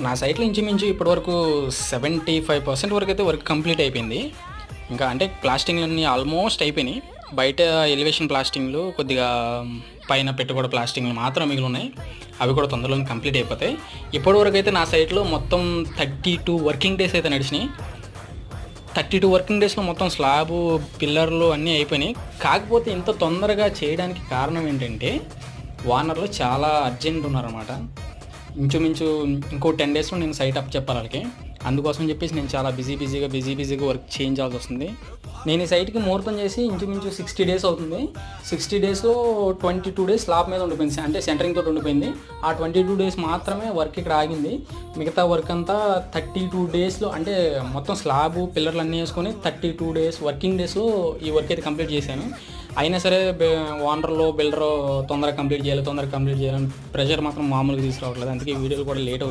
నా సైట్‌లో ఇంచుమించు ఇప్పటివరకు 75% వరకు అయితే వర్క్ కంప్లీట్ అయిపోయింది. ఇంకా అంటే ప్లాస్టింగ్‌లన్నీ ఆల్మోస్ట్ అయిపోయినాయి. బయట ఎలివేషన్ ప్లాస్టింగ్‌లు కొద్దిగా పైన పెట్టుకోవడం ప్లాస్టింగ్‌లు మాత్రం మిగిలున్నాయి. అవి కూడా తొందరలోనే కంప్లీట్ అయిపోతాయి. ఇప్పటివరకు అయితే నా సైట్‌లో మొత్తం 32 వర్కింగ్ డేస్ అయితే నడిచినాయి. 32 వర్కింగ్ డేస్‌లో మొత్తం స్లాబు, పిల్లర్లు అన్నీ అయిపోయినాయి. కాకపోతే ఇంత తొందరగా చేయడానికి కారణం ఏంటంటే ఓనర్‌లు చాలా అర్జెంట్ ఉన్నారన్నమాట. ఇంచుమించు ఇంకో 10 డేస్‌లో నేను సైట్ అప్ చెప్పాలి వాళ్ళకి. అందుకోసం చెప్పేసి నేను చాలా బిజీగా వర్క్ చేయించాల్సి వస్తుంది. నేను ఈ సైట్‌కి ముహూర్తం చేసి ఇంచుమించు 60 డేస్ అవుతుంది. 60 డేస్‌లో 22 డేస్ స్లాబ్ మీద ఉండిపోయింది. అంటే సెంటరింగ్ తోటి ఉండిపోయింది. ఆ 22 డేస్ మాత్రమే వర్క్ ఇక్కడ ఆగింది. మిగతా వర్క్ అంతా 32 డేస్‌లో అంటే మొత్తం స్లాబు, పిల్లర్లు అన్నీ వేసుకొని 32 డేస్ వర్కింగ్ డేస్‌లో ఈ వర్క్ అయితే కంప్లీట్ చేశాను. అయినా సరే ఓనర్‌లు, బిల్డరు తొందరగా కంప్లీట్ చేయాలని ప్రెషర్ మాత్రం మామూలుగా తీసుకురావట్లేదు. అందుకే వీడియోలు కూడా లేట్ అవుతుంది.